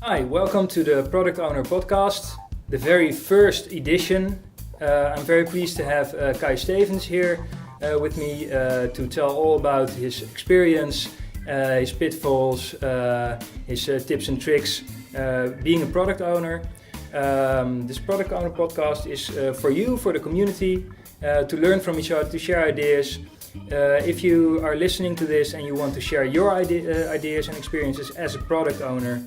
Hi, welcome to the Product Owner podcast, the very first edition. I'm very pleased to have Kai Stevens here with me to tell all about his experience, his pitfalls, his tips and tricks being a product owner. This Product Owner podcast is for you, for the community, to learn from each other, to share ideas. If you are listening to this and you want to share your ideas and experiences as a product owner,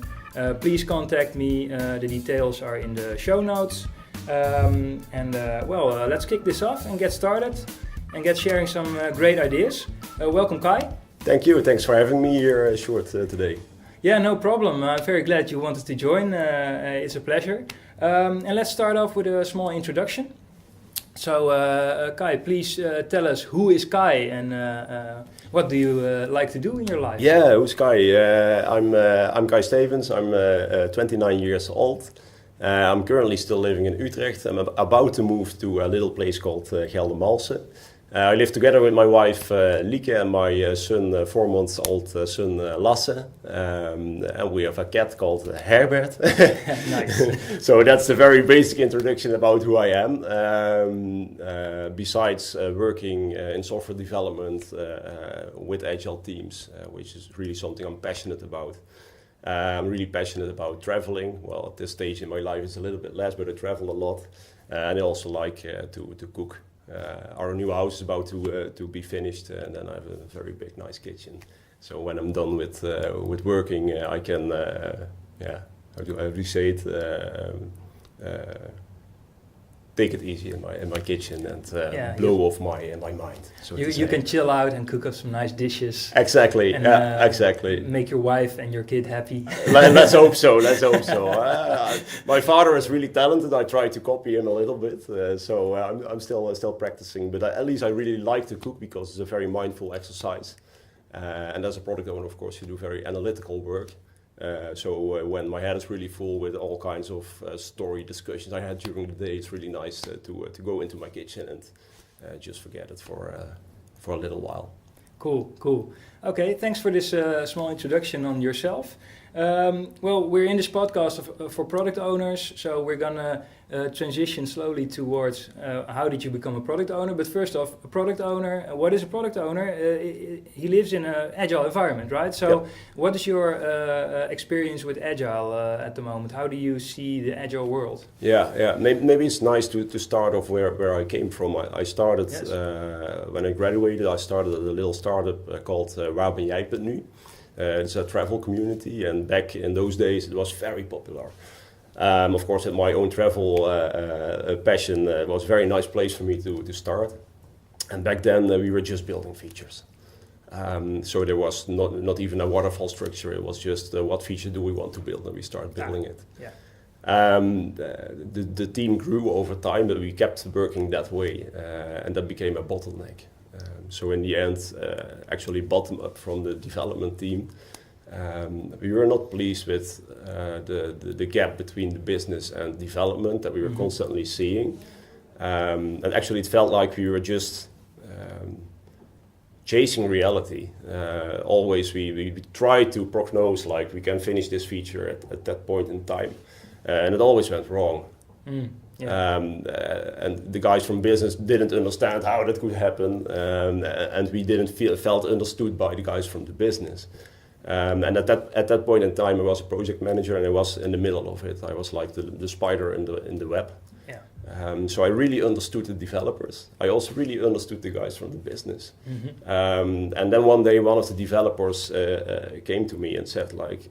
please contact me. The details are in the show notes. Let's kick this off and get started and get sharing some great ideas. Welcome, Kai. Thank you. Thanks for having me here, Short, today. Yeah, no problem. I'm very glad you wanted to join. It's a pleasure. And let's start off with a small introduction. So, Kai, please tell us who is Kai and what do you like to do in your life? Yeah, who's Kai? I'm Kai Stevens. I'm 29 years old. I'm currently still living in Utrecht. I'm about to move to a little place called Geldermalsen. I live together with my wife Lieke and my son, 4 months old son Lasse. And we have a cat called Herbert. Nice. So that's the very basic introduction about who I am. Besides working in software development with agile teams, which is really something I'm passionate about. I'm really passionate about traveling. Well, at this stage in my life it's a little bit less, but I travel a lot. And I also like to cook. Our new house is about to be finished, and then I have a very big, nice kitchen. So when I'm done with working, I can, how do I say it? Take it easy in my kitchen and blow off my mind. So you can chill out and cook up some nice dishes. Exactly. And, exactly. Make your wife and your kid happy. Let's hope so. Let's hope so. My father is really talented. I try to copy him a little bit, so I'm still practicing. But at least I really like to cook because it's a very mindful exercise. And as a product owner, of course, you do very analytical work. So when my head is really full with all kinds of story discussions I had during the day, it's really nice to go into my kitchen and just forget it for a little while. Cool. Okay, thanks for this small introduction on yourself. We're in this podcast for product owners, so we're gonna transition slowly towards how did you become a product owner. But first off, a product owner, what is a product owner? He lives in an agile environment, right? So yep. What is your experience with agile at the moment? How do you see the agile world? Yeah. Maybe it's nice to start off where I came from. I started, yes. When I graduated, I started a little startup called Waar ben jij nu? It's a travel community, and back in those days it was very popular. Of course, at my own travel passion, it was a very nice place for me to start. And back then we were just building features. So there was not even a waterfall structure. It was just what feature do we want to build, and we started building it. Yeah. The team grew over time, but we kept working that way, and that became a bottleneck. So in the end, actually bottom up from the development team, we were not pleased with the gap between the business and development that we were constantly seeing. And actually it felt like we were just chasing reality. Always we tried to prognose, like we can finish this feature at that point in time. And it always went wrong. Yeah. And the guys from business didn't understand how that could happen, and we didn't felt understood by the guys from the business. And at that point in time, I was a project manager, and I was in the middle of it. I was like the spider in the web. Yeah. So I really understood the developers. I also really understood the guys from the business. Mm-hmm. And then one day, one of the developers came to me and said, like,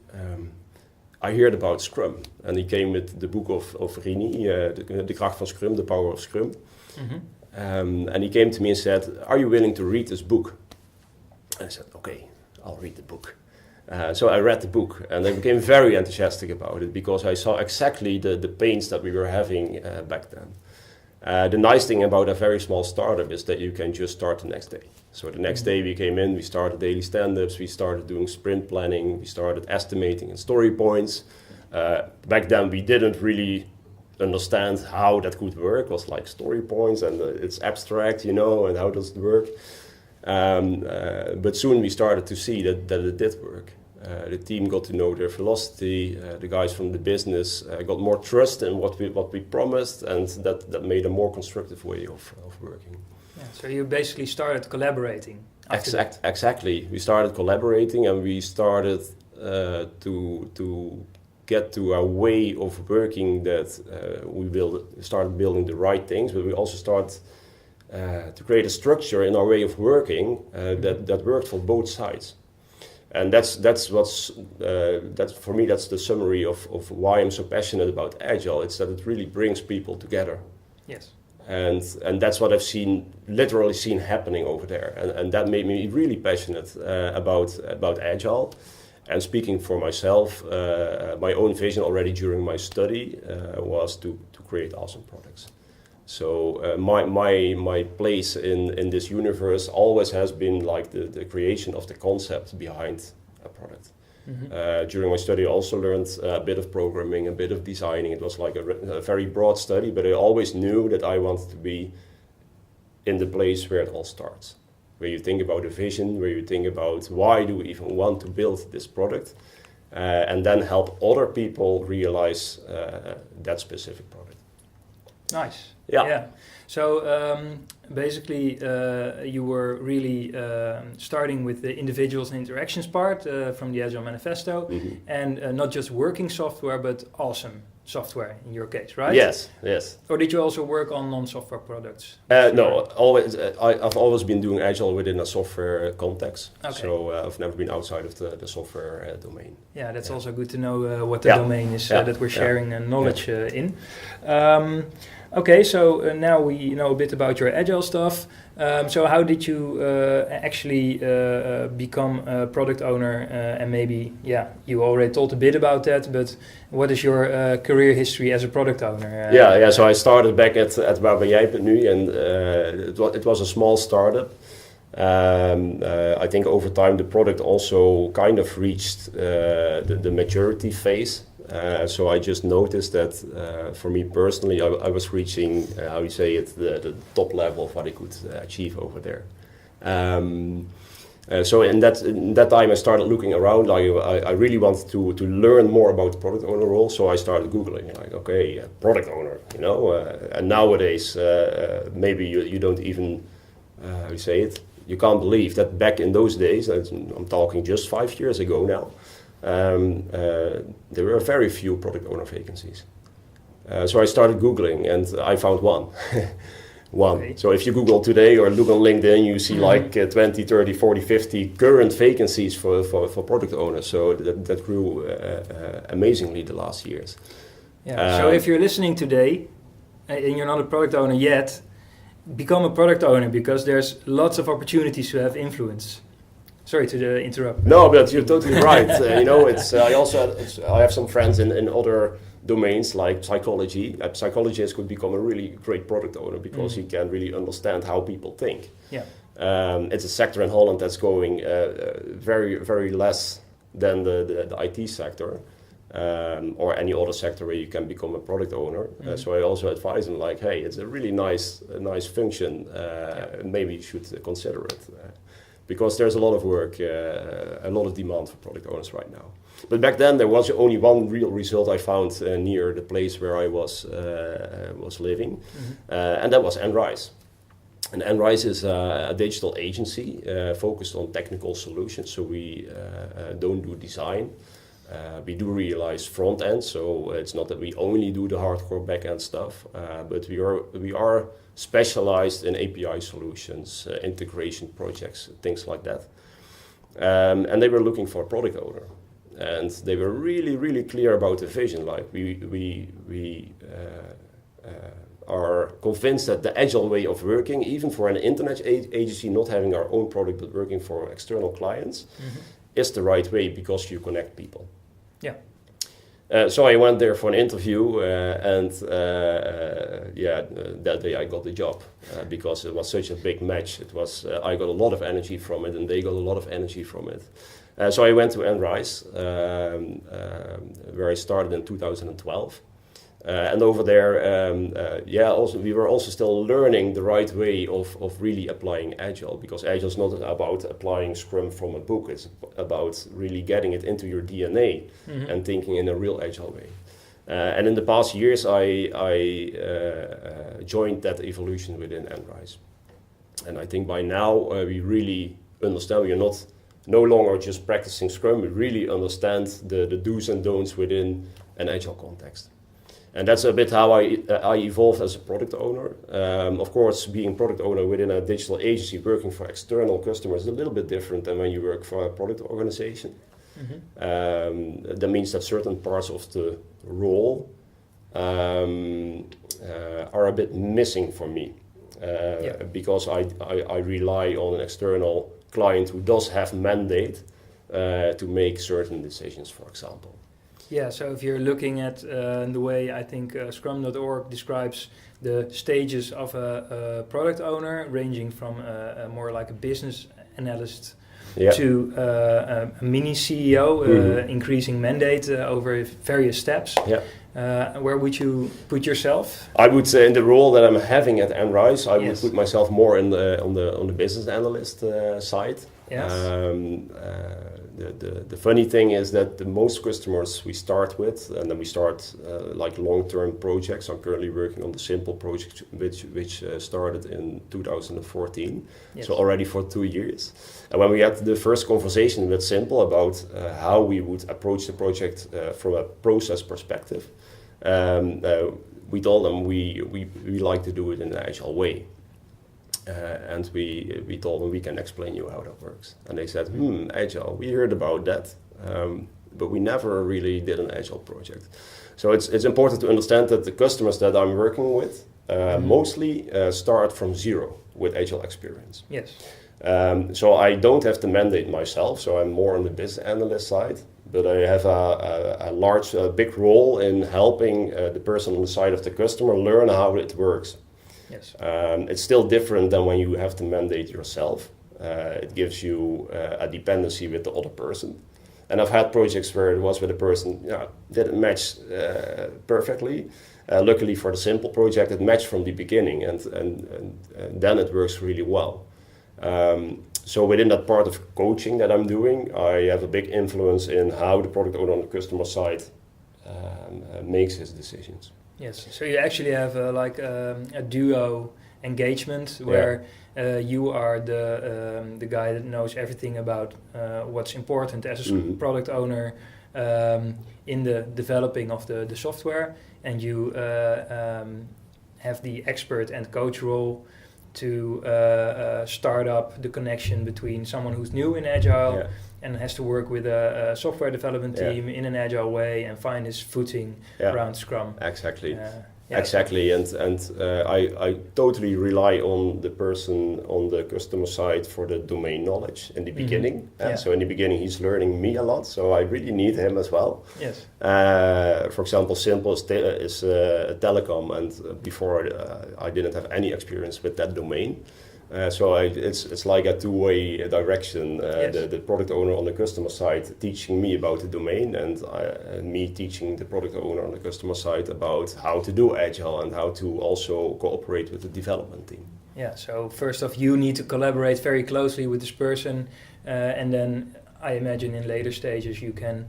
I heard about Scrum, and he came with the book of Rini, De Kracht van Scrum, The Power of Scrum. Mm-hmm. And he came to me and said, are you willing to read this book? And I said, okay, I'll read the book. So I read the book, and I became very enthusiastic about it because I saw exactly the pains that we were having back then. The nice thing about a very small startup is that you can just start the next day. So the next day we came in, we started daily stand-ups, we started doing sprint planning, we started estimating and story points. Back then we didn't really understand how that could work. It was like story points and it's abstract, and how does it work? But soon we started to see that it did work. The team got to know their philosophy. The guys from the business got more trust in what we promised, and that made a more constructive way of working. Yeah, so you basically started collaborating. Exactly. We started collaborating, and we started to get to a way of working that we started building the right things, but we also start to create a structure in our way of working that worked for both sides. And that's for me, that's the summary of why I'm so passionate about Agile. It's that it really brings people together. Yes. And that's what I've literally seen happening over there. And that made me really passionate about Agile. And speaking for myself, my own vision already during my study was to create awesome products. So my place in this universe always has been like the creation of the concept behind a product. Mm-hmm. During my study I also learned a bit of programming, a bit of designing. It was like a very broad study, but I always knew that I wanted to be in the place where it all starts. Where you think about a vision, where you think about why do we even want to build this product, and then help other people realize that specific product. Nice. Yeah. Yeah. So basically, you were really starting with the individuals and interactions part from the Agile Manifesto, mm-hmm. and not just working software, but awesome software in your case, right? Yes. Or did you also work on non-software products? No, always. I've always been doing Agile within a software context. Okay. So I've never been outside of the software domain. Yeah, that's also good to know what the domain is that we're sharing knowledge in. Okay, so now we know a bit about your Agile stuff. So how did you actually become a product owner? And maybe, you already told a bit about that, but what is your career history as a product owner? So I started back at Waar jij bent nu, and it was a small startup. I think over time the product also kind of reached the maturity phase. So I just noticed that for me personally, I was reaching, the top level of what I could achieve over there. So in that time I started looking around. I really wanted to learn more about the product owner role, so I started Googling, product owner, and nowadays maybe you don't even, you can't believe that back in those days, I'm talking just 5 years ago now, there were very few product owner vacancies. So I started Googling and I found one. Okay. So if you Google today or look on LinkedIn, you see like 20, 30, 40, 50 current vacancies for product owners. So that grew amazingly the last years. Yeah. So if you're listening today and you're not a product owner yet, become a product owner, because there's lots of opportunities to have influence. Sorry to interrupt. No, but you're totally right. I have some friends in other domains like psychology. Psychologists could become a really great product owner because he can really understand how people think. Yeah. It's a sector in Holland that's going very, very less than the IT sector. Or any other sector where you can become a product owner. So I also advise them hey, it's a really nice function. Maybe you should consider it. Because there's a lot of work, a lot of demand for product owners right now. But back then there was only one real result I found near the place where I was living, and that was Enrise. And Enrise is a digital agency focused on technical solutions. So we don't do design. We do realize front end, so it's not that we only do the hardcore back end stuff, but we are specialized in API solutions, integration projects, things like that. And they were looking for a product owner, and they were really, really clear about the vision. Like we are convinced that the agile way of working, even for an internet agency, not having our own product but working for external clients, is the right way because you connect people. Yeah. So I went there for an interview, and that day I got the job because it was such a big match. It was I got a lot of energy from it, and they got a lot of energy from it. So I went to Enrise, where I started in 2012. And over there, also we were also still learning the right way of really applying Agile, because Agile is not about applying Scrum from a book. It's about really getting it into your DNA and thinking in a real Agile way. And in the past years, I joined that evolution within Enrise. And I think by now we really understand we are no longer just practicing Scrum. We really understand the do's and don'ts within an Agile context. And that's a bit how I evolved as a product owner. Of course, being product owner within a digital agency, working for external customers is a little bit different than when you work for a product organization. That means that certain parts of the role are a bit missing for me. Because I rely on an external client who does have mandate to make certain decisions, for example. Yeah, so if you're looking at the way I think Scrum.org describes the stages of a product owner, ranging from more like a business analyst to a mini CEO, increasing mandate over various steps. Where would you put yourself? I would say in the role that I'm having at Enrise, I would put myself more on the business analyst side. The funny thing is that the most customers we start with, and then we start like long-term projects. I'm currently working on the Simple project, which started in 2014, so already for 2 years. And when we had the first conversation with Simple about how we would approach the project from a process perspective, we told them we like to do it in an Agile way. And we told them we can explain you how that works. And they said, Agile, we heard about that, but we never really did an Agile project. So it's important to understand that the customers that I'm working with mostly start from zero with Agile experience. So I don't have the mandate myself, so I'm more on the business analyst side, but I have a big role in helping the person on the side of the customer learn how it works. It's still different than when you have to mandate yourself. It gives you a dependency with the other person. And I've had projects where it was with a person didn't match perfectly. Luckily for the Simple project, it matched from the beginning, and then it works really well. So within that part of coaching that I'm doing, I have a big influence in how the product owner on the customer side makes his decisions. Yes, so you actually have a duo engagement where you are the guy that knows everything about what's important as a product owner in the developing of the software, and you have the expert and coach role to start up the connection between someone who's new in Agile and has to work with a software development team in an Agile way and find his footing around Scrum. Exactly. And I totally rely on the person on the customer side for the domain knowledge in the beginning. So in the beginning he's learning me a lot, so I really need him as well. For example, Simple is telecom, and before I didn't have any experience with that domain. So it's like a two-way direction. The product owner on the customer side teaching me about the domain, and me teaching the product owner on the customer side about how to do Agile and how to also cooperate with the development team. So first off, you need to collaborate very closely with this person, and then I imagine in later stages you can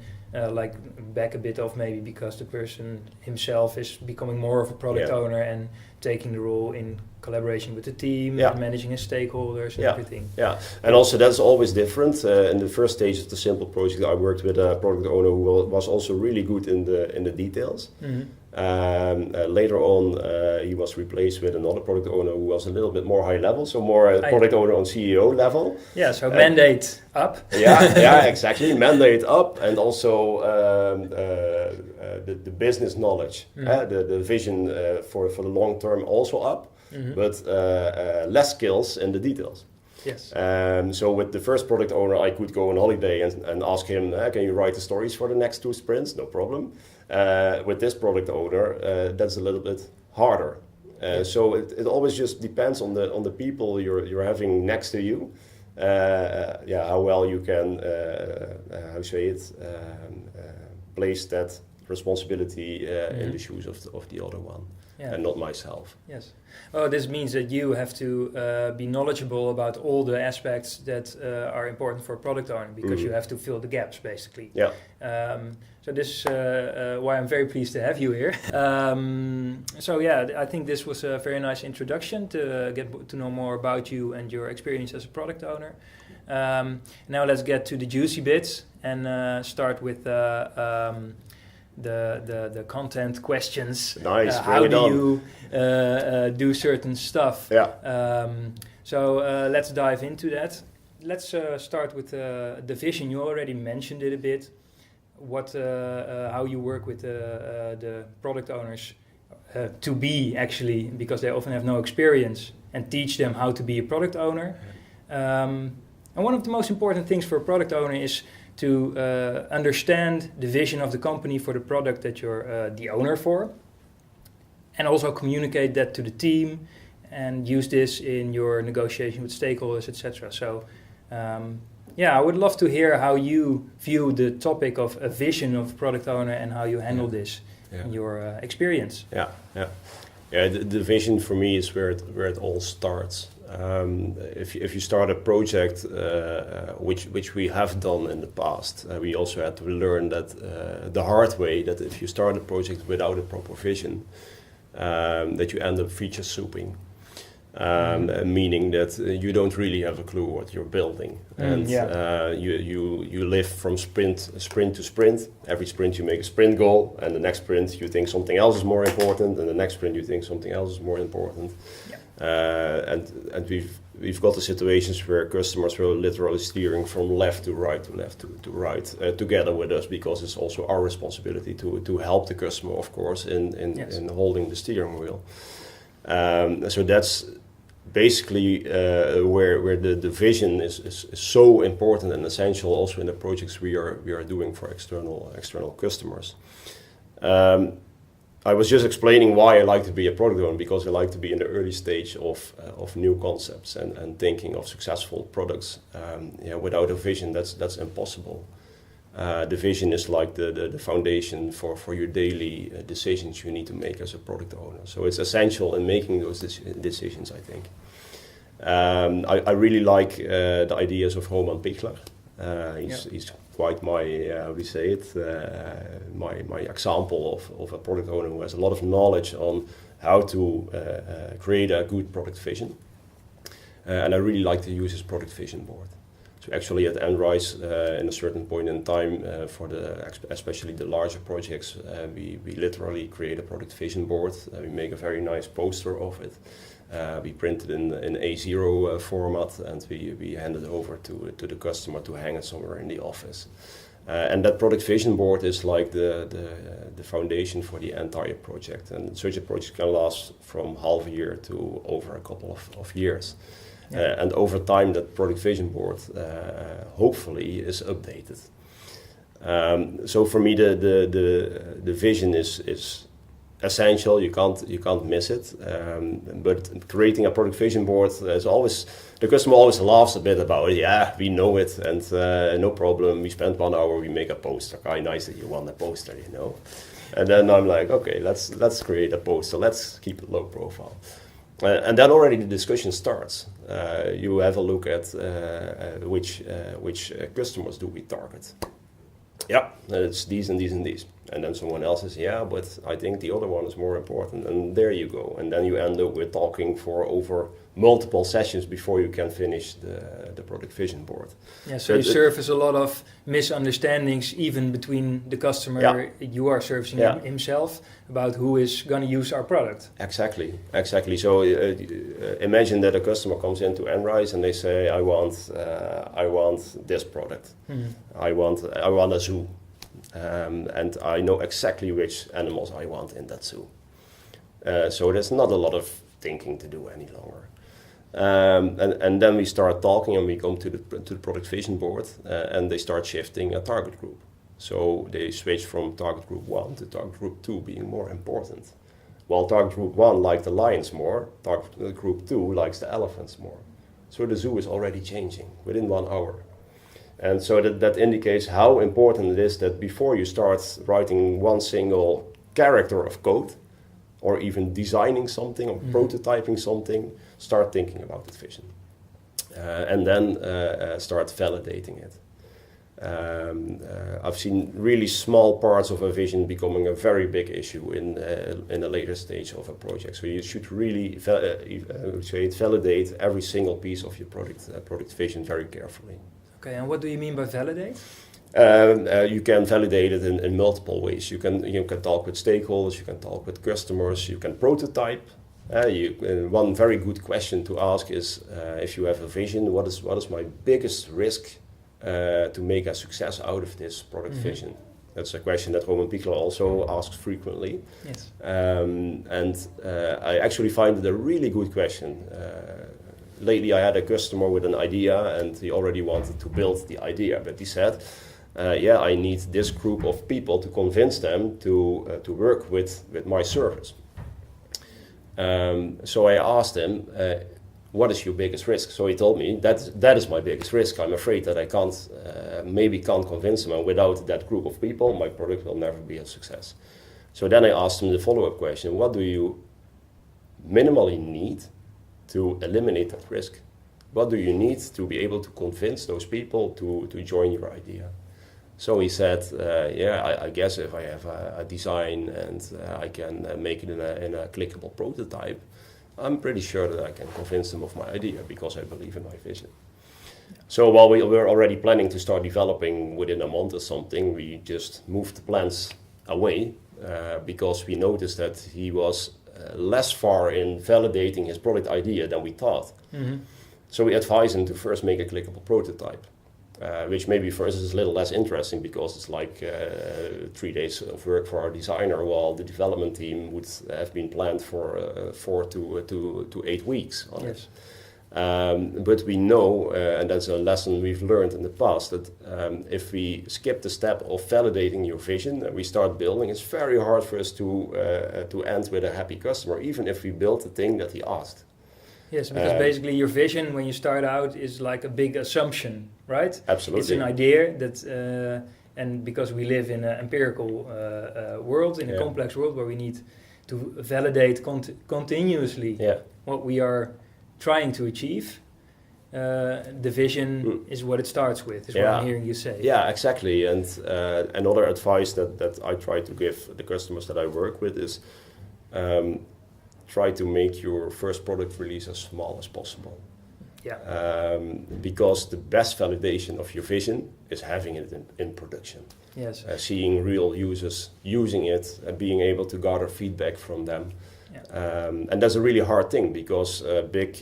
back a bit off, maybe because the person himself is becoming more of a product owner and taking the role in collaboration with the team, managing his stakeholders and everything. And also that's always different. In the first stage of the Simple project, I worked with a product owner who was also really good in the details. Later on, he was replaced with another product owner who was a little bit more high level, so more product owner on CEO level. So mandate up. Exactly. Mandate up, and also the business knowledge, the vision for the long term also up, but less skills in the details. So with the first product owner, I could go on holiday and ask him, can you write the stories for the next 2 sprints? No problem. With this product owner, that's a little bit harder. So it always just depends on the people you're having next to you. How well you can, place that responsibility in the shoes of the other one, and not myself. Yes. Oh, this means that you have to be knowledgeable about all the aspects that are important for a product owner, because you have to fill the gaps, basically. Yeah. So this is why I'm very pleased to have you here. I think this was a very nice introduction to get to know more about you and your experience as a product owner. Now let's get to the juicy bits and start with the content questions. Nice. How do you do certain stuff? Yeah. Let's dive into that. Let's start with the vision. You already mentioned it a bit. How you work with the product owners to be, actually, because they often have no experience, and teach them how to be a product owner. And one of the most important things for a product owner is to understand the vision of the company for the product that you're the owner for, and also communicate that to the team and use this in your negotiation with stakeholders, etc. So I would love to hear how you view the topic of a vision of product owner and how you handle this in your experience. The vision for me is where it all starts. If you start a project, which we have done in the past, we also had to learn that the hard way, that if you start a project without a proper vision, that you end up feature souping. Meaning that you don't really have a clue what you're building, and you live from sprint to sprint. Every sprint you make a sprint goal, and the next sprint you think something else is more important, and the next sprint you think something else is more important. And we've got the situations where customers were literally steering from left to right to right together with us, because it's also our responsibility to help the customer, of course, in holding the steering wheel. So that's basically where the vision is so important and essential, also in the projects we are doing for external customers. I was just explaining why I like to be a product owner, because I like to be in the early stage of new concepts and thinking of successful products. Without a vision, that's impossible. The vision is like the foundation for your daily decisions you need to make as a product owner. So it's essential in making those decisions, I think. I really like the ideas of Roman Pichler. He's quite my, my example of a product owner who has a lot of knowledge on how to create a good product vision. And I really like to use his product vision board. So actually at Enrise, in a certain point in time, especially the larger projects, we literally create a product vision board. We make a very nice poster of it. We print it in A0 format, and we hand it over to the customer to hang it somewhere in the office. And that product vision board is like the foundation for the entire project. And such a project can last from half a year to over a couple of years. And over time, that product vision board hopefully is updated. So for me, the vision is essential. You can't miss it. But creating a product vision board is always, the customer always laughs a bit about it. Yeah, we know it, and no problem. We spent 1 hour, we make a poster. Okay, nice that you want a poster, you know. And then I'm like, okay, let's create a poster. Let's keep it low profile. And then already the discussion starts. You have a look at which customers do we target. Yeah, it's these and these and these. And then someone else says, yeah, but I think the other one is more important. And there you go. And then you end up with talking for over multiple sessions before you can finish the product vision board. Yeah, so you surface a lot of misunderstandings even between the customer you are servicing himself about who is going to use our product. Exactly. So imagine that a customer comes into Enrise and they say, I want this product. Mm-hmm. I want a zoo. And I know exactly which animals I want in that zoo. So there's not a lot of thinking to do any longer. And then we start talking and we come to the product vision board and they start shifting a target group. So they switch from target group 1 to target group 2 being more important. While target group 1 likes the lions more, target group 2 likes the elephants more. So the zoo is already changing within 1 hour. And so that indicates how important it is that before you start writing one single character of code, or even designing something or prototyping something, start thinking about that vision. And then start validating it. I've seen really small parts of a vision becoming a very big issue in a later stage of a project. So you should really validate every single piece of your product vision very carefully. Okay, and what do you mean by validate? You can validate it in multiple ways. You can talk with stakeholders, you can talk with customers, you can prototype. One very good question to ask is, if you have a vision, what is my biggest risk to make a success out of this product vision? That's a question that Roman Pichler also asks frequently. Yes. I actually find it a really good question. Lately I had a customer with an idea and he already wanted to build the idea, but he said, I need this group of people to convince them to work with my service. So I asked him, what is your biggest risk? So he told me that is my biggest risk. I'm afraid that I can't convince them, and without that group of people, my product will never be a success. So then I asked him the follow-up question: what do you minimally need to eliminate that risk? What do you need to be able to convince those people to join your idea? So he said, I guess if I have a design and I can make it in a clickable prototype, I'm pretty sure that I can convince them of my idea because I believe in my vision. So while we were already planning to start developing within a month or something, we just moved the plans away because we noticed that he was less far in validating his product idea than we thought. So we advised him to first make a clickable prototype. Which maybe for us is a little less interesting because it's like 3 days of work for our designer, while the development team would have been planned for 4 to 8 weeks on it. But we know, and that's a lesson we've learned in the past, that if we skip the step of validating your vision and we start building, it's very hard for us to end with a happy customer, even if we build the thing that he asked. Yes, because basically your vision when you start out is like a big assumption, right? Absolutely. It's an idea that, and because we live in an empirical world, in a complex world where we need to validate continuously what we are trying to achieve, the vision is what it starts with, is what I'm hearing you say. Yeah, exactly. And another advice that I try to give the customers that I work with is try to make your first product release as small as possible. Because the best validation of your vision is having it in production. Yes. Seeing real users using it, being able to gather feedback from them. And that's a really hard thing because big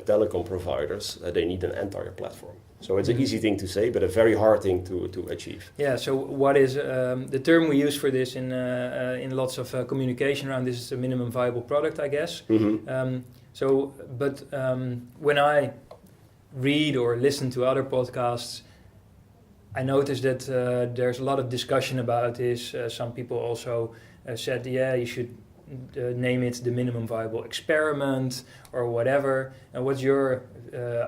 telecom providers, they need an entire platform. So it's an easy thing to say, but a very hard thing to achieve. Yeah, so what is the term we use for this in lots of communication around this is a minimum viable product, I guess. When I read or listen to other podcasts, I notice that there's a lot of discussion about this. Some people also said, you should name it the minimum viable experiment or whatever. And what's your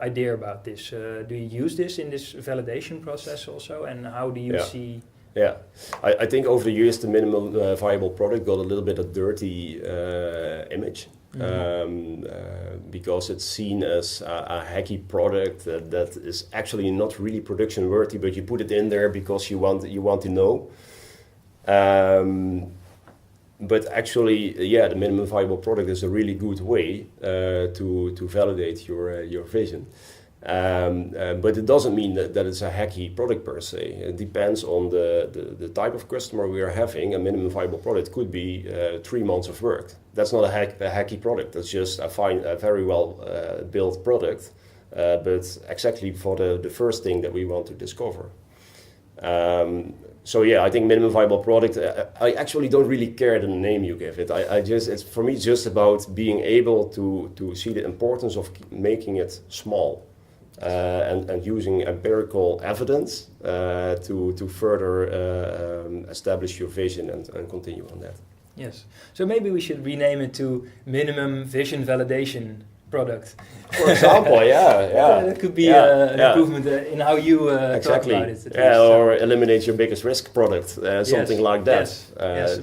idea about this? Do you use this in this validation process also? And how do you see... Yeah, I think over the years the minimum viable product got a little bit of dirty image. Because it's seen as a hacky product that is actually not really production worthy, but you put it in there because you want to know. But actually, the minimum viable product is a really good way to validate your vision. But it doesn't mean that it's a hacky product per se. It depends on the type of customer we are having. A minimum viable product could be 3 months of work. That's not a hacky product. That's just a very well built product, but exactly for the first thing that we want to discover. I think minimum viable product. I actually don't really care the name you give it. It's for me just about being able to see the importance of making it small. And using empirical evidence to further establish your vision and continue on that. Yes. So maybe we should rename it to minimum vision validation product. For example, yeah. That could be an improvement in how you exactly. talk about it. Or eliminate your biggest risk product, something like that. Yes.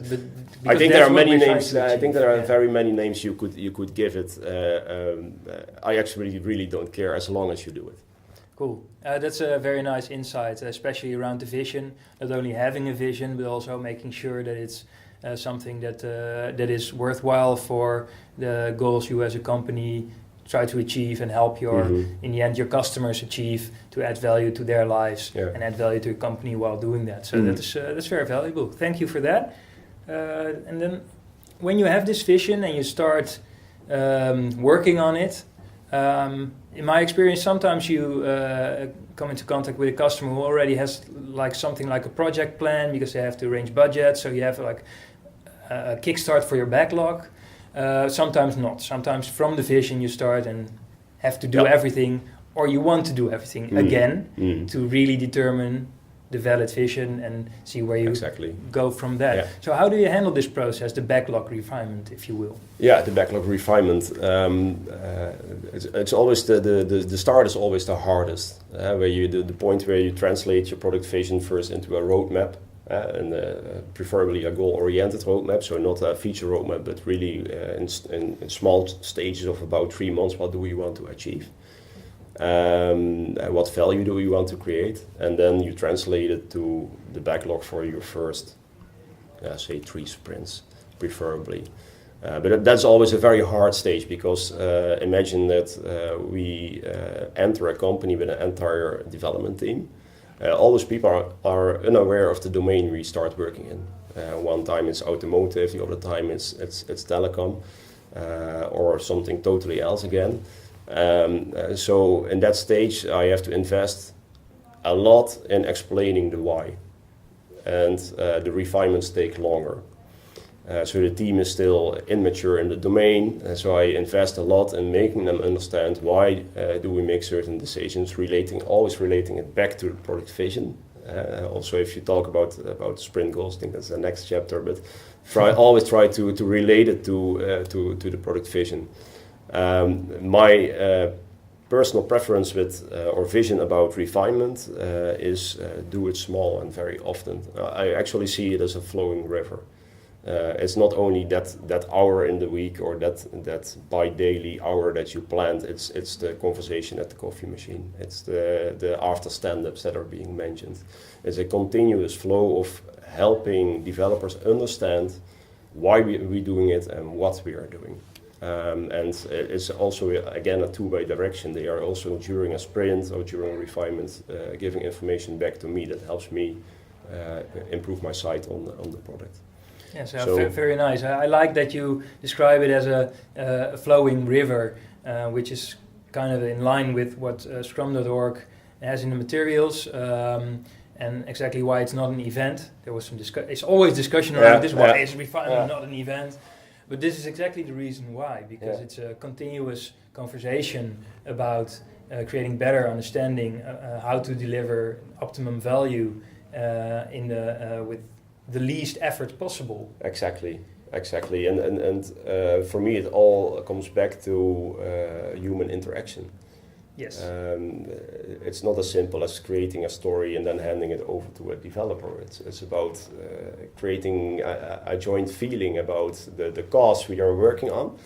I think there are many names. I think there are very many names you could give it. I actually really don't care as long as you do it. Cool. That's a very nice insight, especially around the vision. Not only having a vision, but also making sure that it's something that is worthwhile for the goals you as a company try to achieve and help in the end, your customers achieve to add value to their lives and add value to your company while doing that. So that's very valuable. Thank you for that. And then when you have this vision and you start working on it, in my experience, sometimes you come into contact with a customer who already has like something like a project plan because they have to arrange budget. So you have like a kickstart for your backlog. Sometimes not. Sometimes from the vision you start and have to do everything, or you want to do everything again to really determine the valid vision and see where you go from that. Yeah. So how do you handle this process, the backlog refinement, if you will? Yeah, the backlog refinement. It's always the start is always the hardest, where you the point where you translate your product vision first into a roadmap, and preferably a goal-oriented roadmap, so not a feature roadmap, but really in small stages of about 3 months. What do we want to achieve? What value do we want to create, and then you translate it to the backlog for your first, say 3 sprints, preferably. But that's always a very hard stage because imagine that we enter a company with an entire development team. All those people are unaware of the domain we start working in. One time it's automotive, the other time it's telecom, or something totally else again. So in that stage I have to invest a lot in explaining the why, and the refinements take longer. So the team is still immature in the domain, so I invest a lot in making them understand why do we make certain decisions, always relating it back to the product vision. Also, if you talk about sprint goals, I think that's the next chapter, but always try to relate it to the product vision. My personal preference with or vision about refinement is do it small and very often. I actually see it as a flowing river. It's not only that hour in the week or that bi-daily hour that you planned. It's the conversation at the coffee machine. It's the after stand-ups that are being mentioned. It's a continuous flow of helping developers understand why we're doing it and what we are doing. And it's also, again, a two-way direction. They are also during a sprint or during refinement giving information back to me that helps me improve my sight on the product. Yes, so very nice. I like that you describe it as a flowing river, which is kind of in line with what Scrum.org has in the materials, and exactly why it's not an event. There was some it's always discussion around this. Why is refinement not an event? But this is exactly the reason why, because it's a continuous conversation about creating better understanding, how to deliver optimum value with the least effort possible. Exactly. And for me, it all comes back to human interaction. Yes. It's not as simple as creating a story and then handing it over to a developer. It's about creating a joint feeling about the cause we are working on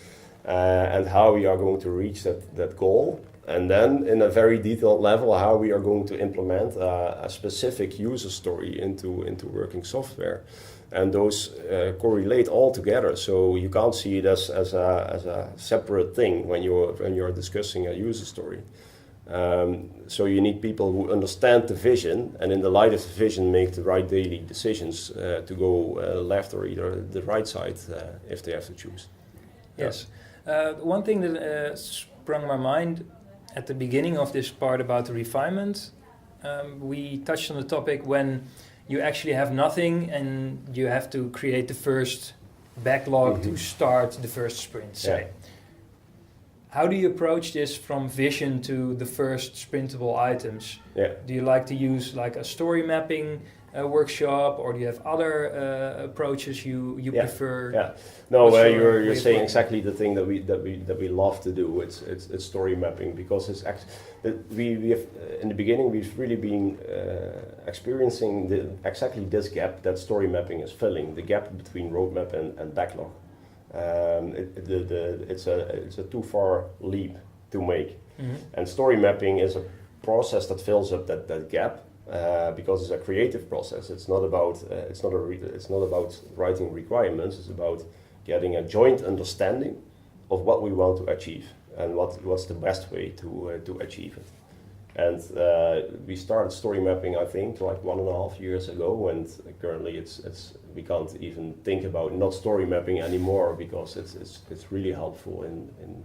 and how we are going to reach that goal. And then in a very detailed level, how we are going to implement a specific user story into working software. And those correlate all together, so you can't see it as a separate thing when you're discussing a user story. So you need people who understand the vision, and in the light of the vision, make the right daily decisions to go left or either the right side if they have to choose. Yes. One thing that sprung my mind at the beginning of this part about the refinement, we touched on the topic when you actually have nothing and you have to create the first backlog to start the first sprint, say. Yeah. How do you approach this from vision to the first sprintable items? Yeah. Do you like to use like a story mapping workshop, or do you have other approaches you prefer? Yeah, no, you're saying working? exactly the thing that we love to do. It's story mapping, because we have in the beginning we've really been experiencing exactly this gap that story mapping is filling, the gap between roadmap and backlog. It's a too far leap to make, and story mapping is a process that fills up that gap. Because it's a creative process. It's not about writing requirements. It's about getting a joint understanding of what we want to achieve and what's the best way to achieve it. And we started story mapping, I think, like 1.5 years ago, and currently we can't even think about not story mapping anymore, because it's really helpful in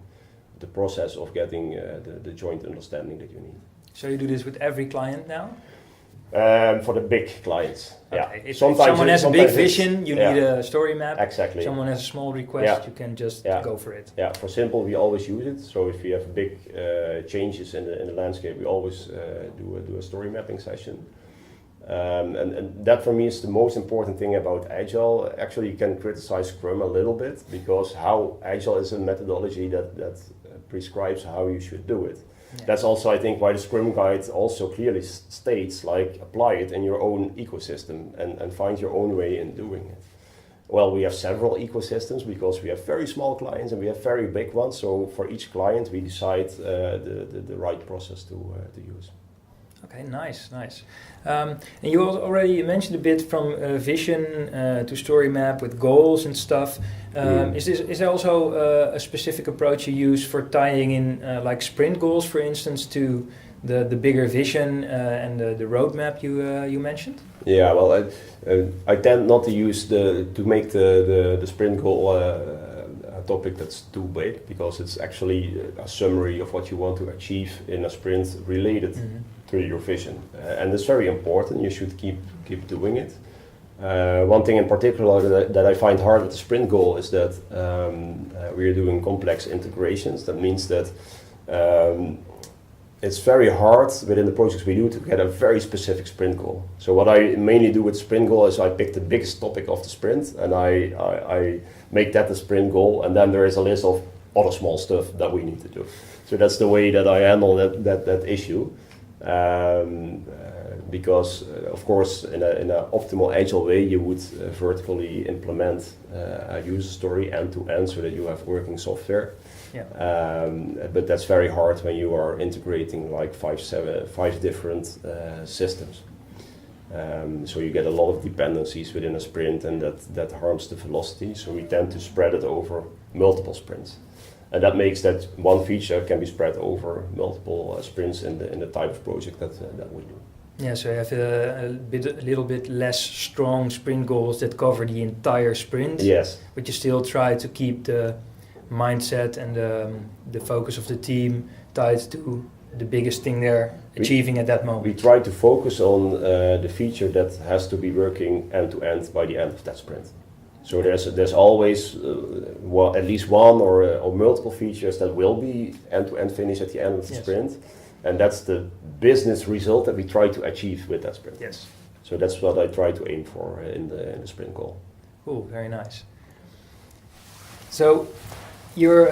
the process of getting the joint understanding that you need. So you do this with every client now? For the big clients, okay. yeah. If someone has a big vision, you need a story map. Exactly. Someone has a small request, you can just go for it. Yeah, for simple, we always use it. So if we have big changes in the landscape, we always do a story mapping session. And that for me is the most important thing about Agile. Actually, you can criticize Scrum a little bit, because how Agile is a methodology that prescribes how you should do it. Yeah. That's also, I think, why the Scrum Guide also clearly states, like, apply it in your own ecosystem and find your own way in doing it. Well, we have several ecosystems, because we have very small clients and we have very big ones. So for each client, we decide the right process to use. Okay, nice. And you already mentioned a bit from vision to story map with goals and stuff. Is there also a specific approach you use for tying in like sprint goals, for instance, to the bigger vision and the roadmap you mentioned? Yeah, well, I tend not to use to make the sprint goal a topic that's too big, because it's actually a summary of what you want to achieve in a sprint related to your vision, and it's very important. You should keep doing it. One thing in particular that I find hard with the sprint goal is that we're doing complex integrations. That means that it's very hard within the projects we do to get a very specific sprint goal. So what I mainly do with sprint goal is I pick the biggest topic of the sprint and I make that the sprint goal, and then there is a list of other small stuff that we need to do. So that's the way that I handle that issue. Because of course in an optimal agile way you would vertically implement a user story end to end so that you have working software. Yeah. But that's very hard when you are integrating like five different systems. So you get a lot of dependencies within a sprint, and that harms the velocity. So we tend to spread it over multiple sprints. And that makes that one feature can be spread over multiple sprints in the type of project that we do. Yeah, so you have a little bit less strong sprint goals that cover the entire sprint. Yes. But you still try to keep the mindset and the focus of the team tied to the biggest thing they're achieving at that moment. We try to focus on the feature that has to be working end to end by the end of that sprint. So there's always at least one or multiple features that will be end-to-end finished at the end of the sprint, and that's the business result that we try to achieve with that sprint. Yes. So that's what I try to aim for in the sprint goal. Cool, very nice. So you're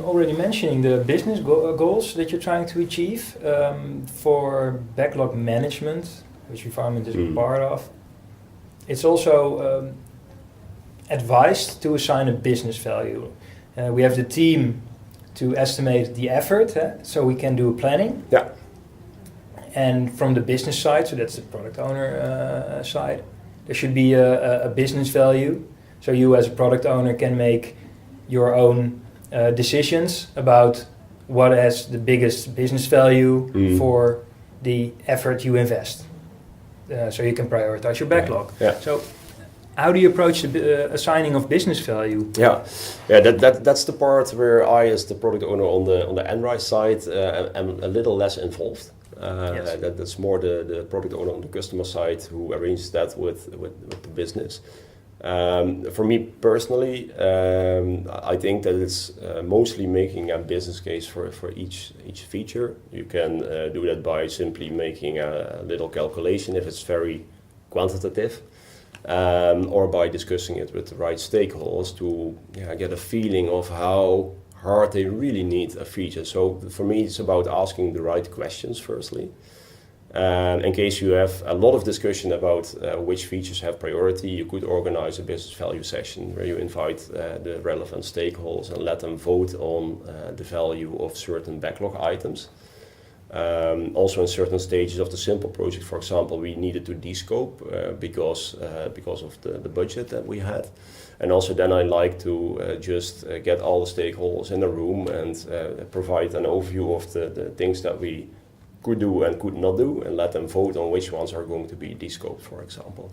already mentioning the business goals that you're trying to achieve for backlog management, which refinement is a part of. It's also advised to assign a business value. We have the team to estimate the effort, so we can do planning. Yeah. And from the business side, so that's the product owner side, there should be a business value. So you as a product owner can make your own decisions about what has the biggest business value for the effort you invest. So you can prioritize your backlog. Yeah. So how do you approach the assigning of business value? Yeah, that's the part where I, as the product owner on the Enrise side, am a little less involved. That's more the product owner on the customer side who arranges that with the business. For me personally, I think that it's mostly making a business case for each feature. You can do that by simply making a little calculation if it's very quantitative, or by discussing it with the right stakeholders to get a feeling of how hard they really need a feature. So for me, it's about asking the right questions firstly. In case you have a lot of discussion about which features have priority, you could organize a business value session where you invite the relevant stakeholders and let them vote on the value of certain backlog items. Also in certain stages of the simple project, for example, we needed to descope because of the budget that we had. And also then I like to just get all the stakeholders in a room and provide an overview of the things that we could do and could not do, and let them vote on which ones are going to be descoped, for example.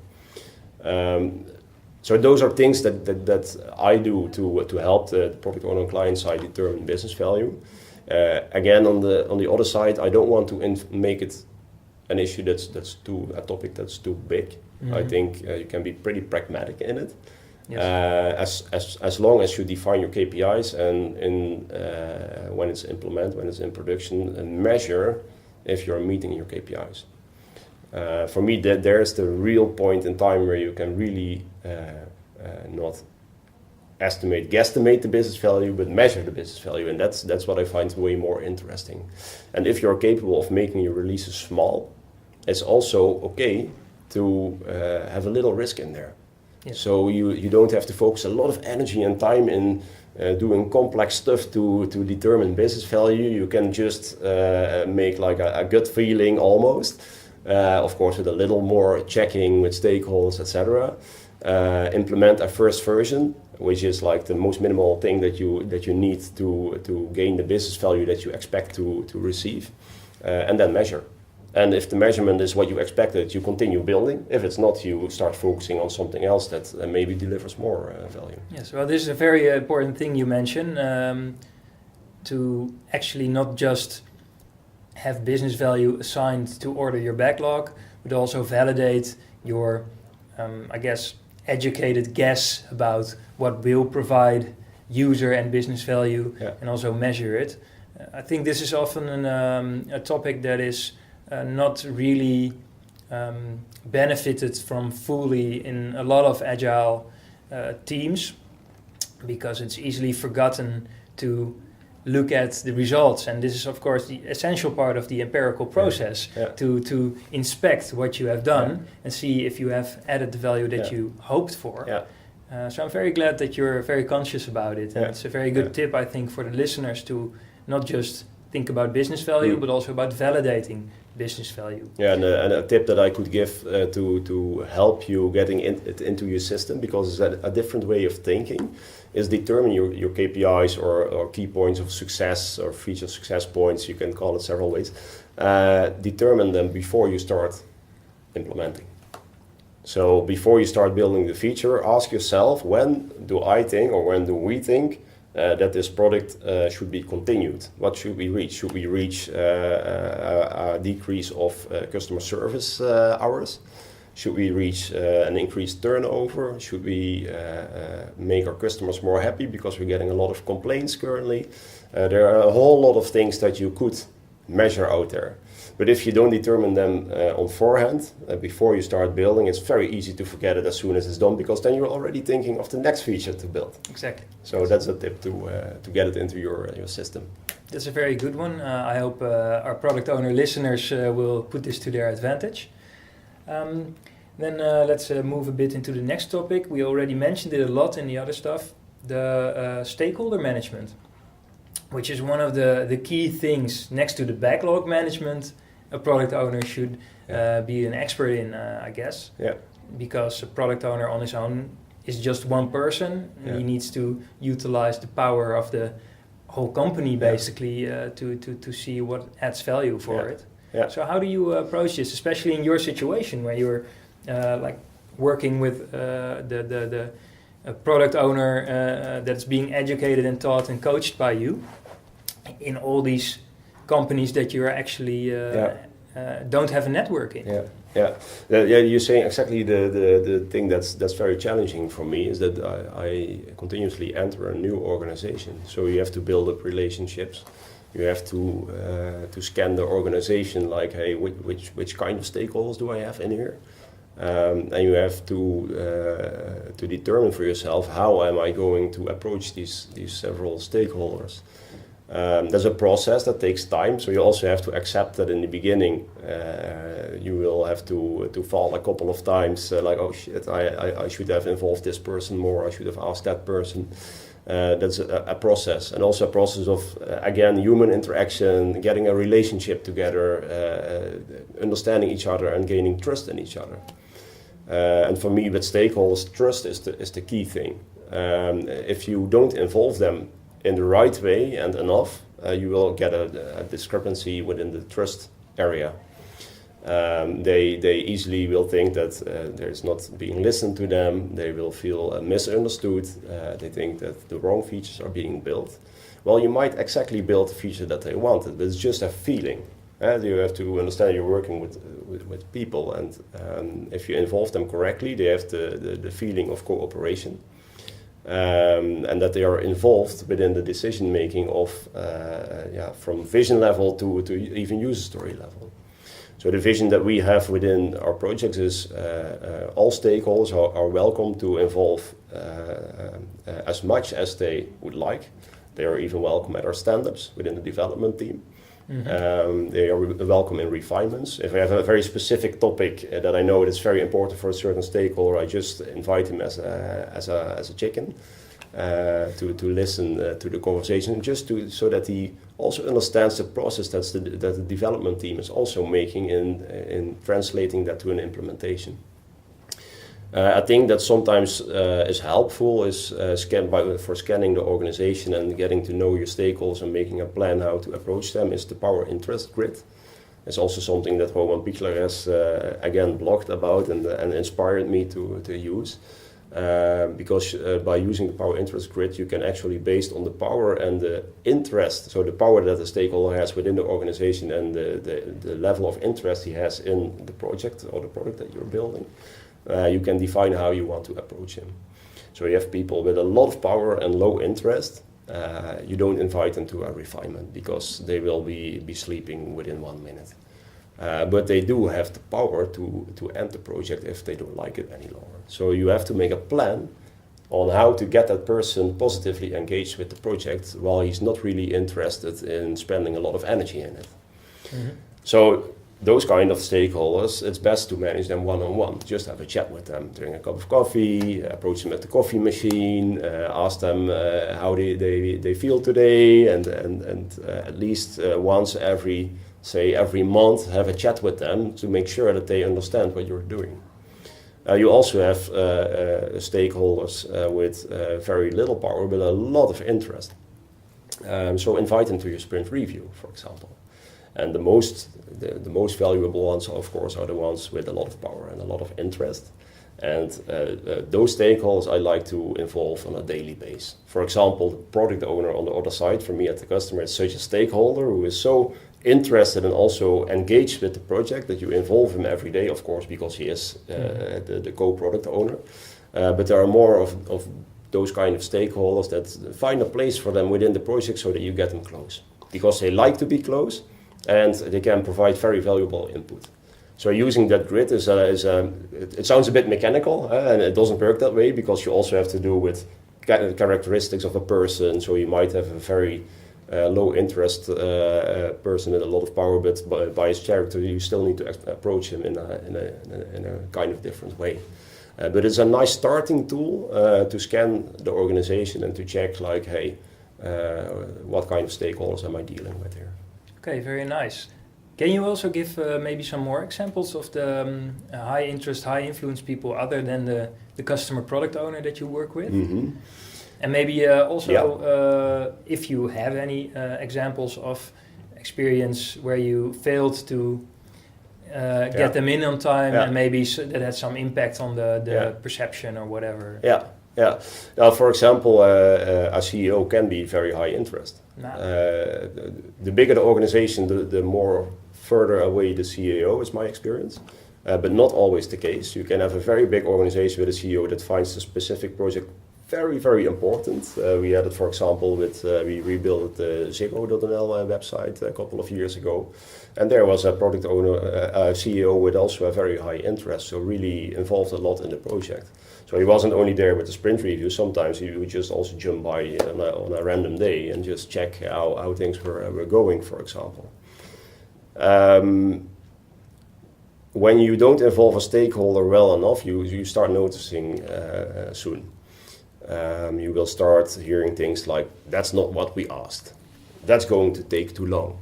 So those are things that I do to help the product owner and client side determine business value. Again, on the other side, I don't want to make it an issue a topic that's too big. Mm-hmm. I think you can be pretty pragmatic in it. Yes. As long as you define your KPIs and when it's implemented, when it's in production, and measure if you're meeting your KPIs. For me, there's the real point in time where you can really not guesstimate the business value, but measure the business value, and that's what I find way more interesting. And if you're capable of making your releases small, it's also okay to have a little risk in there. Yes. So you don't have to focus a lot of energy and time in doing complex stuff to determine business value. You can just make like a gut feeling almost, of course with a little more checking with stakeholders, etc. Implement a first version, which is like the most minimal thing that you need to gain the business value that you expect to receive, and then measure. And if the measurement is what you expected, you continue building. If it's not, you start focusing on something else that maybe delivers more value. Yes, well, this is a very important thing you mentioned, to actually not just have business value assigned to order your backlog, but also validate your, educated guess about what will provide user and business value, and also measure it. I think this is often a topic that is not really benefited from fully in a lot of agile teams, because it's easily forgotten to look at the results, and this is of course the essential part of the empirical process, to inspect what you have done and see if you have added the value that you hoped for. So I'm very glad that you're very conscious about it, and it's a very good tip, I think, for the listeners to not just think about business value, but also about validating business value. Yeah, and a tip that I could give to help you getting it into your system, because it's a different way of thinking, is determine your KPIs or key points of success or feature success points, you can call it several ways. Determine them before you start implementing. So before you start building the feature, ask yourself, when do I think, or when do we think that this product should be continued? What should we reach? Should we reach a decrease of customer service hours? Should we reach an increased turnover? Should we make our customers more happy because we're getting a lot of complaints currently? There are a whole lot of things that you could measure out there. But if you don't determine them on forehand, before you start building, it's very easy to forget it as soon as it's done, because then you're already thinking of the next feature to build. Exactly. So that's a tip to get it into your system. That's a very good one. I hope our product owner listeners will put this to their advantage. Then let's move a bit into the next topic. We already mentioned it a lot in the other stuff, the stakeholder management, which is one of the key things next to the backlog management a product owner should be an expert in, I guess. Yeah. Because a product owner on his own is just one person. Yeah. He needs to utilize the power of the whole company, basically, to see what adds value for it. Yeah. So how do you approach this, especially in your situation where you're working with the product owner that's being educated and taught and coached by you in all these companies that you're actually don't have a network in? You're saying exactly the thing that's very challenging for me is that I continuously enter a new organization. So you have to build up relationships. You have to scan the organization, like, hey, which kind of stakeholders do I have in here? And you have to determine for yourself, how am I going to approach these several stakeholders. There's a process that takes time, so you also have to accept that in the beginning you will have to fall a couple of times, like, oh shit, I should have involved this person more, I should have asked that person. That's a process, and also a process of, again, human interaction, getting a relationship together, understanding each other and gaining trust in each other. And for me, with stakeholders, trust is the key thing. If you don't involve them in the right way and enough, you will get a discrepancy within the trust area. They easily will think that there's not being listened to them. They will feel misunderstood. They think that the wrong features are being built. Well, you might exactly build the feature that they wanted, but it's just a feeling. You have to understand you're working with people, and if you involve them correctly, they have the feeling of cooperation. And that they are involved within the decision making of from vision level to even user story level. So the vision that we have within our projects is all stakeholders are welcome to involve as much as they would like. They are even welcome at our stand-ups within the development team. Mm-hmm. They are welcome in refinements. If I have a very specific topic that I know is very important for a certain stakeholder, I just invite him as a chicken to listen to the conversation, so that he also understands the process that the development team is also making in translating that to an implementation. I think that sometimes is helpful is for scanning the organization and getting to know your stakeholders and making a plan how to approach them, is the power interest grid. It's also something that Roman Pichler has again blogged about and inspired me to use. Because by using the power interest grid, you can actually, based on the power and the interest, so the power that the stakeholder has within the organization and the level of interest he has in the project or the product that you're building, you can define how you want to approach him. So you have people with a lot of power and low interest. You don't invite them to a refinement because they will be sleeping within 1 minute. But they do have the power to end the project if they don't like it any longer. So you have to make a plan on how to get that person positively engaged with the project while he's not really interested in spending a lot of energy in it. Mm-hmm. So those kind of stakeholders, it's best to manage them one-on-one. Just have a chat with them, drink a cup of coffee, approach them at the coffee machine, ask them how they feel today, and at least once every month, have a chat with them to make sure that they understand what you're doing. You also have stakeholders with very little power but a lot of interest. So invite them to your sprint review, for example. And the most valuable ones, of course, are the ones with a lot of power and a lot of interest. And those stakeholders I like to involve on a daily basis. For example, the product owner on the other side, for me at the customer, is such a stakeholder who is so interested and also engaged with the project that you involve him every day, of course, because he is the co-product owner. But there are more of those kind of stakeholders that find a place for them within the project so that you get them close. Because they like to be close and they can provide very valuable input. So using that grid it sounds a bit mechanical, and it doesn't work that way because you also have to do with characteristics of a person. So you might have a very low interest person with a lot of power, but by his character you still need to approach him in a kind of different way. But it's a nice starting tool to scan the organization and to check, like, hey, what kind of stakeholders am I dealing with here? Okay, very nice. Can you also give maybe some more examples of the high interest, high influence people other than the customer product owner that you work with? Mm-hmm. And maybe if you have any examples of experience where you failed to get them in on time and maybe that had some impact on the perception or whatever. Yeah. Now, for example, a CEO can be very high interest. The bigger the organization, the more further away the CEO is my experience. But not always the case. You can have a very big organization with a CEO that finds a specific project very, very important. We had it, for example, we rebuilt the Ziggo.nl website a couple of years ago. And there was a product owner, a CEO with also a very high interest, so really involved a lot in the project. So he wasn't only there with the sprint review, sometimes he would just also jump by on a random day and just check how things were going, for example. When you don't involve a stakeholder well enough, you start noticing soon. You will start hearing things like, that's not what we asked. That's going to take too long.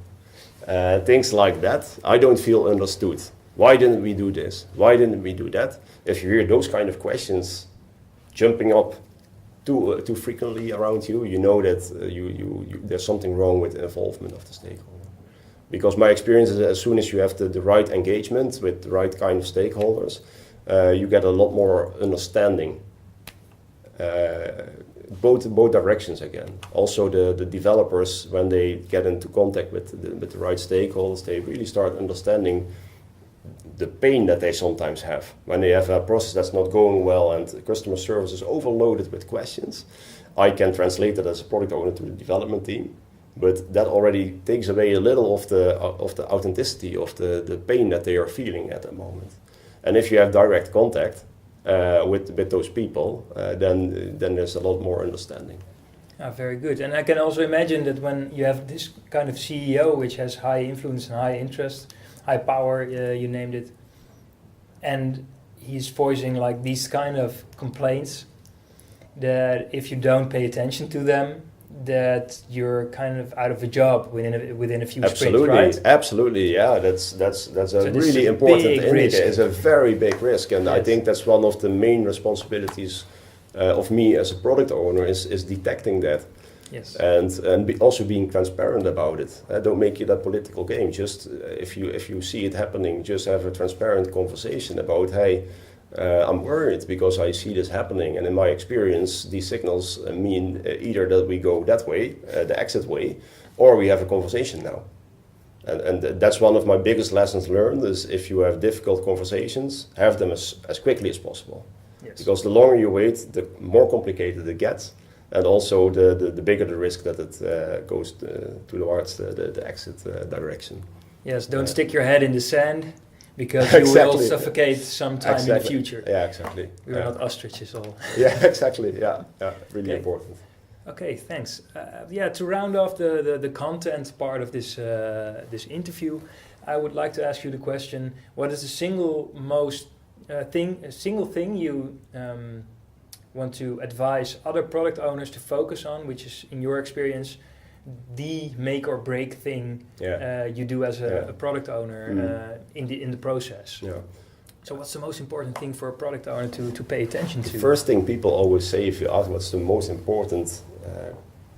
Things like that. I don't feel understood. Why didn't we do this? Why didn't we do that? If you hear those kind of questions jumping up too frequently around you, you know that there's something wrong with the involvement of the stakeholder. Because my experience is, as soon as you have the right engagement with the right kind of stakeholders, you get a lot more understanding. Both directions again. Also the developers, when they get into contact with the right stakeholders, they really start understanding the pain that they sometimes have. When they have a process that's not going well and customer service is overloaded with questions, I can translate that as a product owner to the development team. But that already takes away a little of the authenticity of the pain that they are feeling at the moment. And if you have direct contact with those people, then there's a lot more understanding. Very good. And I can also imagine that when you have this kind of CEO, which has high influence and high interest, high power, you named it, and he's voicing like these kind of complaints, that if you don't pay attention to them, that you're kind of out of a job within a few sprints, right? Absolutely, yeah. That's a really important indicator. It's a very big risk, and yes. I think that's one of the main responsibilities of me as a product owner is detecting that. Yes. And also being transparent about it. Don't make it a political game. Just if you see it happening, just have a transparent conversation about, hey, I'm worried because I see this happening, and in my experience, these signals mean either that we go that way, the exit way, or we have a conversation now. And that's one of my biggest lessons learned, is if you have difficult conversations, have them as quickly as possible. Yes. Because the longer you wait, the more complicated it gets, and also the bigger the risk that it goes towards the exit direction. Yes, don't stick your head in the sand, because you will suffocate sometime in the future. Yeah, exactly. We're not ostriches all. Yeah, exactly. Yeah, really important. Okay, thanks. To round off the content part of this interview, I would like to ask you the question: what is the single thing you want to advise other product owners to focus on, which is, in your experience, the make or break thing you do as a product owner in the process? Yeah. So what's the most important thing for a product owner to pay attention to? The first thing people always say, if you ask what's the most important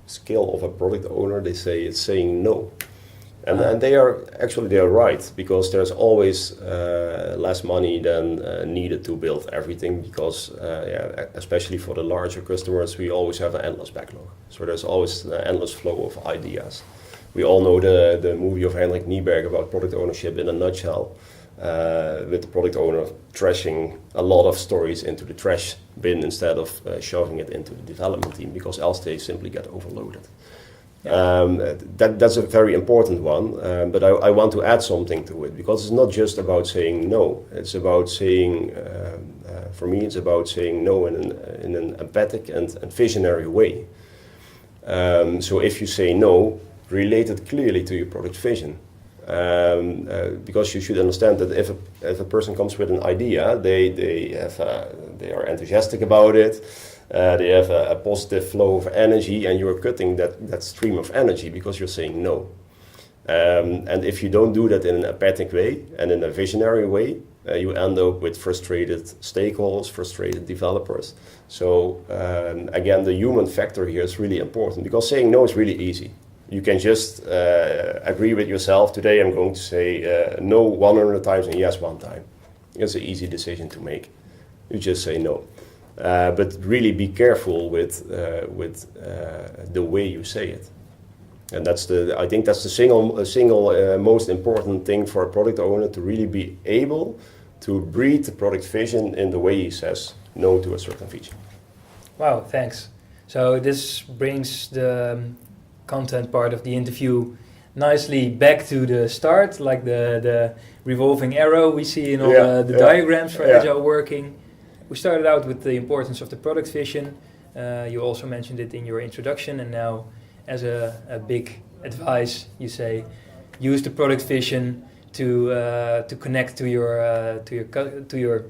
skill of a product owner, they say it's saying no. And they are right, because there's always less money than needed to build everything, because especially for the larger customers, we always have an endless backlog. So there's always an endless flow of ideas. We all know the movie of Henrik Nieberg about product ownership in a nutshell, with the product owner trashing a lot of stories into the trash bin instead of shoving it into the development team, because else they simply get overloaded. Yeah. That's a very important one, but I want to add something to it, because it's not just about saying no. It's about saying, for me, it's about saying no in an empathic and visionary way. So if you say no, relate it clearly to your product vision. Because you should understand that if a person comes with an idea, they are enthusiastic about it. They have a positive flow of energy, and you're cutting that stream of energy because you're saying no. And if you don't do that in an empathic way and in a visionary way, you end up with frustrated stakeholders, frustrated developers. So again, the human factor here is really important, because saying no is really easy. You can just agree with yourself, today I'm going to say no 100 times and yes 1 time. It's an easy decision to make. You just say no. But really be careful with the way you say it, and I think that's the single most important thing for a product owner, to really be able to breathe the product vision in the way he says no to a certain feature. Wow, thanks. So this brings the content part of the interview nicely back to the start, like the revolving arrow we see in all the diagrams for agile working. We started out with the importance of the product vision. You also mentioned it in your introduction, and now as a big advice, you say use the product vision to connect to your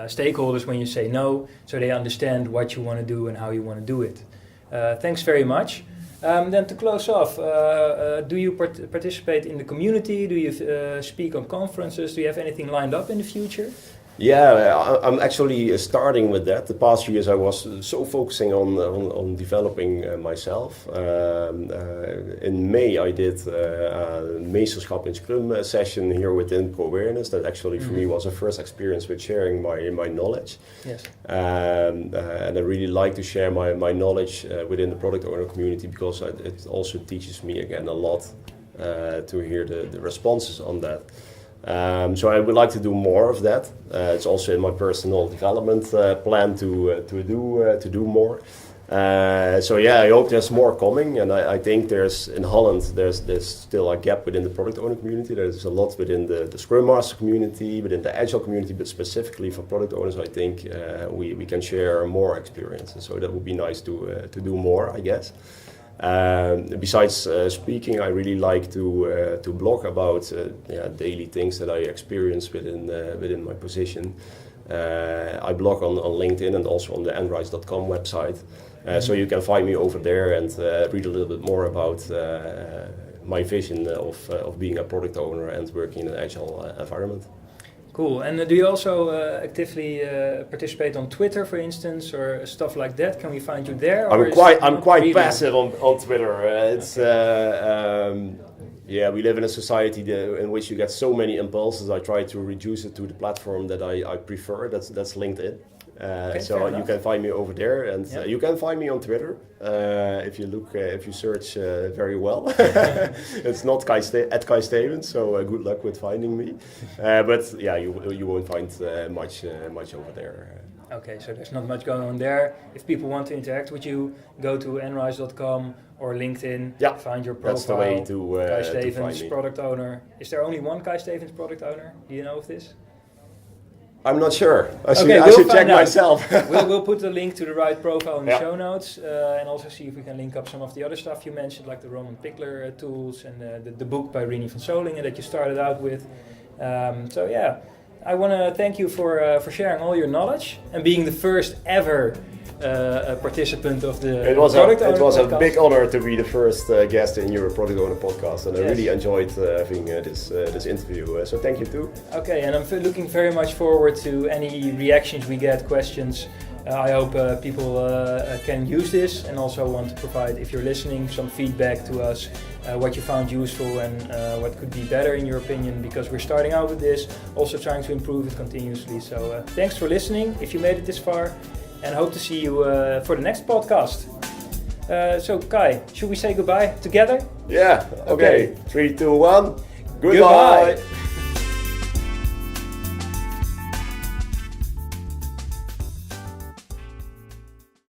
stakeholders when you say no, so they understand what you want to do and how you want to do it. Thanks very much. Then to close off, do you participate in the community? Do you speak on conferences? Do you have anything lined up in the future? Yeah, I'm actually starting with that. The past years I was so focusing on developing myself. In May I did a Meesterschap in Scrum session here within Pro Awareness. That actually for me was a first experience with sharing my knowledge. Yes. And I really like to share my knowledge within the product owner community, because it also teaches me again a lot to hear the responses on that. So I would like to do more of that. It's also in my personal development plan to do more. So yeah, I hope there's more coming, and I think in Holland there's still a gap within the product owner community. There's a lot within the Scrum Master community, within the Agile community, but specifically for product owners, I think we can share more experiences. So that would be nice to do more, I guess. Besides speaking, I really like to blog about daily things that I experience within my position. I blog on LinkedIn and also on the Enrise.com website, so you can find me over there and read a little bit more about my vision of being a product owner and working in an agile environment. Cool. And do you also actively participate on Twitter, for instance, or stuff like that? Can we find you there? I'm quite really passive on Twitter. We live in a society in which you get so many impulses. I try to reduce it to the platform that I prefer. That's LinkedIn. So you can find me over there, and you can find me on Twitter if you search very well. It's not at Kai Stevens, so good luck with finding me. But yeah, you won't find much over there. Okay, so there's not much going on there. If people want to interact with you, go to enrise.com or LinkedIn. Yeah, find your profile. That's the way to Kai Stevens, to find me. product owner. Is there only one Kai Stevens product owner? Do you know of this? I'm not sure. I should check myself. we'll put the link to the right profile in the show notes, and also see if we can link up some of the other stuff you mentioned, like the Roman Pickler tools and the book by Rini van Solingen that you started out with. So yeah, I want to thank you for sharing all your knowledge and being the first ever participant of the Product Owner podcast. It was a big honor to be the first guest in your Product Owner podcast, and I really enjoyed having this interview. So thank you too. Okay, and I'm looking very much forward to any reactions we get, questions. I hope people can use this, and also want to provide, if you're listening, some feedback to us, what you found useful and what could be better in your opinion, because we're starting out with this, also trying to improve it continuously. So thanks for listening, if you made it this far, and hope to see you for the next podcast. So Kai, should we say goodbye together? Yeah, okay. 3, 2, 1. Goodbye.